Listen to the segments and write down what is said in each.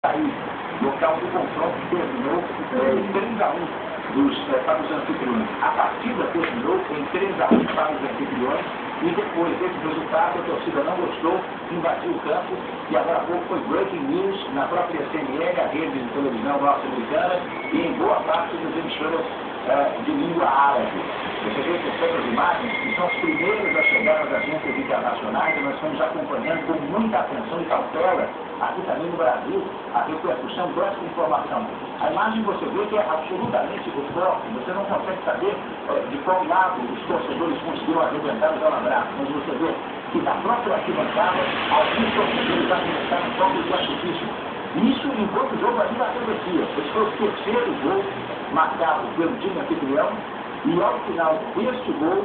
Aí, local do confronto terminou em 3-1 para os anfitriões. A partida terminou em 3-1 para os anfitriões e depois desse resultado a torcida não gostou, invadiu o campo e agora há pouco foi breaking news na própria CNN, a rede de televisão norte-americana e em boa parte das emissoras de língua árabe. Você vê, portanto, as imagens que são as primeiras a chegar às agências internacionais e nós estamos acompanhando com muita atenção e cautela aqui também no Brasil a repercussão dessa informação. A imagem você vê que é absolutamente forte, você não consegue saber de qual lado os torcedores conseguiram arrebentar os alambrados, mas você vê que da própria arquibancada alguns torcedores arrebentaram fogos de artifício. Isso enquanto o jogo ainda acontecia. Esse foi o terceiro gol marcado pelo time anfitrião e ao final deste gol,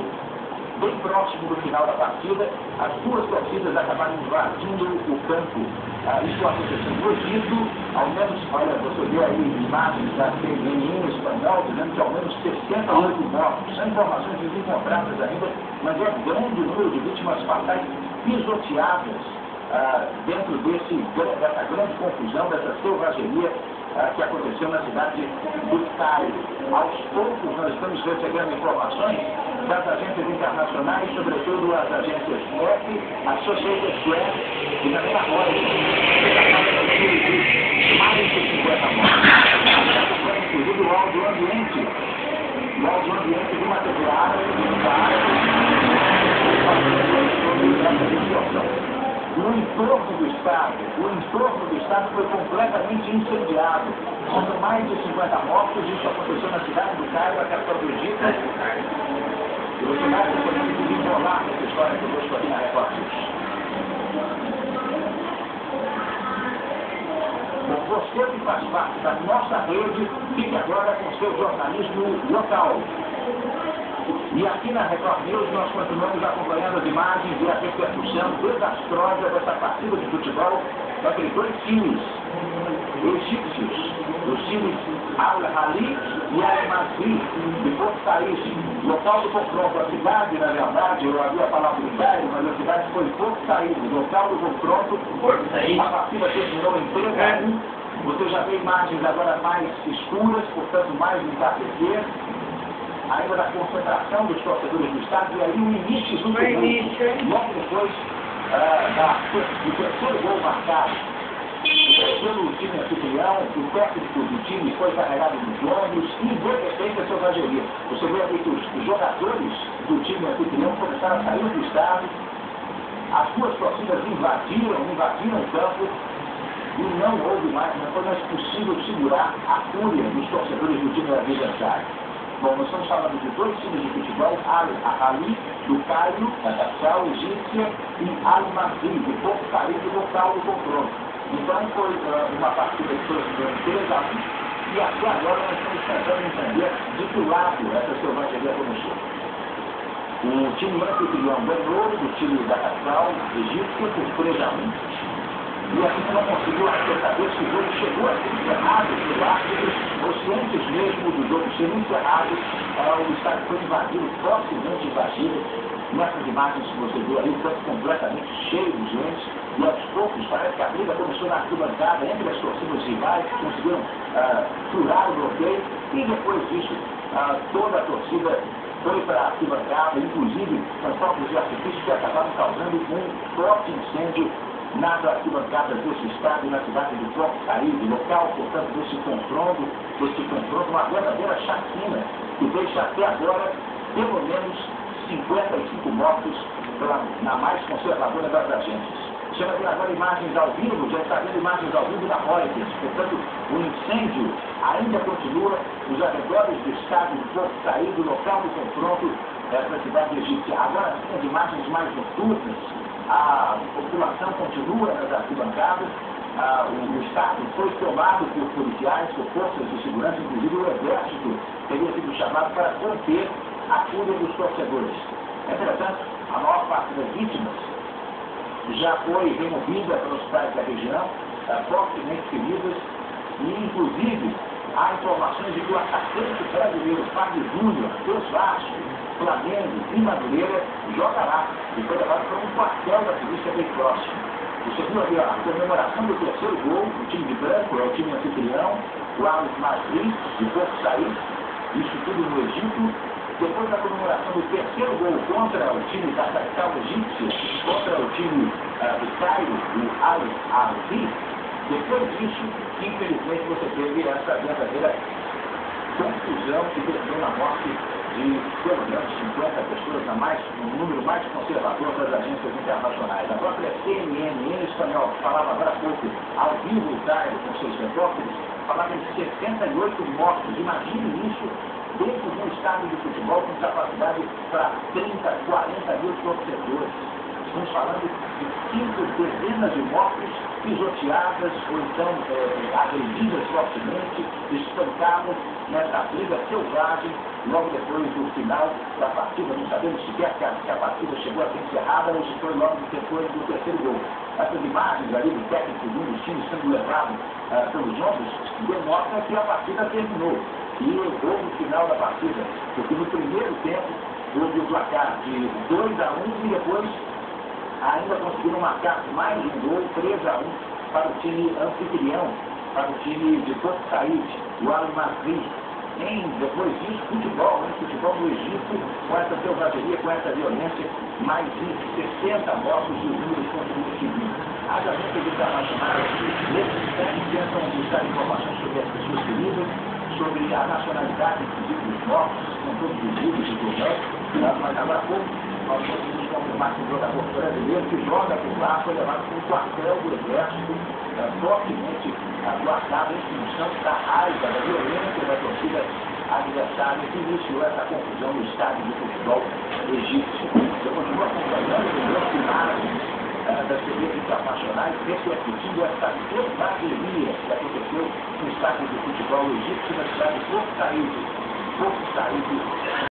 bem próximo do final da partida, as duas torcidas acabaram invadindo o campo. Isso aconteceu no Egito, ao menos, olha, você vê aí imagens da CNN em espanhol, dizendo que ao menos 68 mortos. São informações desencontradas ainda, mas é grande o número de vítimas fatais pisoteadas dentro dessa grande confusão, dessa selvageria que aconteceu na cidade do Cairo. Aos poucos nós estamos recebendo informações das agências internacionais, sobretudo as agências F, Associated Press e também a Reuters, mais de 50 mortes. Inclusive o áudio ambiente de uma TV árabe, sobre essa situação. O entorno do estado foi completamente incendiado. São mais de 50 mortos, isso aconteceu na cidade do Cairo, a capital do Egito. E você vai poder desenrolar essa história conosco aqui na Record News. Bom, você que faz parte da nossa rede, fique agora com seu jornalismo local. E aqui na Record News nós continuamos acompanhando as imagens e a repercussão desastrosa dessa partida de futebol entre dois times egípcios, os times Al-Ahly e Al-Masri, de Porto Said, local do confronto. A cidade, na verdade, eu havia falado do Cairo, mas a cidade foi Porto Said, local do confronto. A partida terminou em 3-1. Você já vê imagens agora mais escuras, portanto mais no entardecer, ainda da concentração dos torcedores do estádio, e aí o início do jogo, logo depois do terceiro gol marcado pelo time anfitrião, o técnico do time foi carregado nos ombros e de repente a selvageria. Você vê aqui que os jogadores do time anfitrião começaram a sair do estádio, as duas torcidas invadiram o campo e não houve mais, não foi mais possível segurar a fúria dos torcedores do time adversário. Bom, nós estamos falando de dois times de futebol, Al-Ahly, do Cairo, da capital egípcia, e Al-Masri, de Porto Said, local do confronto. Então foi uma partida que foi 3-1, e até agora nós estamos tentando entender de que lado essa selvageria começou. O time anfitrião ganhou do time da capital egípcia por 3-1. E a gente não conseguiu saber se o jogo chegou a ser encerrado pelos árbitros, ou se antes mesmo do jogo ser encerrado, o estádio foi invadido, fortemente invadido. Nessas imagens que você viu aí, o campo completamente cheio de gente, e aos poucos parece que a briga começou na arquibancada entre as torcidas rivais, que conseguiram furar o bloqueio, e depois disso, toda a torcida foi para a arquibancada, inclusive com fogos de artifício que acabaram causando um forte incêndio nas arquibancadas desse estádio, na cidade de Porto Said, local, portanto, desse confronto, uma verdadeira chacina, que deixa até agora, pelo menos, 55 mortos na mais conservadora das agências. Você vai ver agora imagens ao vivo, já está vendo imagens ao vivo da Reuters, portanto, o incêndio ainda continua nos arredores do estádio de Porto Said, local do confronto da cidade egípcia. Agora, as imagens mais noturnas, a população continua nas arquibancadas, o estádio foi tomado por policiais, por forças de segurança, inclusive o exército teria sido chamado para conter a fúria dos torcedores. Entretanto, a maior parte das vítimas já foi removida para os hospitais da região, fortemente feridas, e inclusive há informações de que o atacante brasileiro Fábio Júnior, do Vasco, Flamengo e Madureira, joga lá e foi levado para um quartel da polícia bem próximo. Você viu ali a comemoração do terceiro gol, o time de branco o time anfitrião, o Al-Masri, de Porto Said, isso tudo no Egito. Depois da comemoração do terceiro gol contra o time da capital egípcia, contra o time do Cairo, o Al-Ahly, depois disso, infelizmente, você teve essa verdadeira confusão que terminou na morte de pelo menos 50 pessoas, no número mais conservador das agências internacionais. A própria CNN em espanhol falava agora há pouco, ao vivo o Cairo, com seus repórteres, falava de 68 mortos. Imagine isso dentro de um estádio de futebol com capacidade para 30, 40 mil torcedores. Estamos falando de 5 dezenas de mortos pisoteadas ou então agredidas fortemente, espancadas nessa briga selvagem logo depois do final da partida. Não sabemos sequer que a partida chegou a ser encerrada ou se foi logo depois do terceiro gol. Essas imagens ali do técnico dos times sendo levado pelos ombros demonstram que a partida terminou. E houve o final da partida, porque no primeiro tempo houve o placar de 2-1 e depois ainda conseguiram marcar mais um gol, 3-1 para o time anfitrião, para o time de Porto Said, o Al-Masri. Depois disso, futebol no Egito, com essa selvageria, com essa violência, mais de 60 mortos e os números continuam subindo. As agências internacionais, nesses instantes, tentam buscar informações sobre as pessoas feridas, sobre a nacionalidade, inclusive, dos mortos, com todos os livros e tudo mais. Mas agora há pouco, nós conseguimos confirmar que o jogador brasileiro que joga por lá foi levado para um quartel do Exército, fortemente guardado em função da raiva, da violência da torcida adversária que iniciou essa confusão no estádio de futebol egípcio. Eu continuo acompanhando as imagens das TVs internacionais repercutindo essa selvageria que aconteceu no estádio de futebol egípcio, na cidade de Porto Said.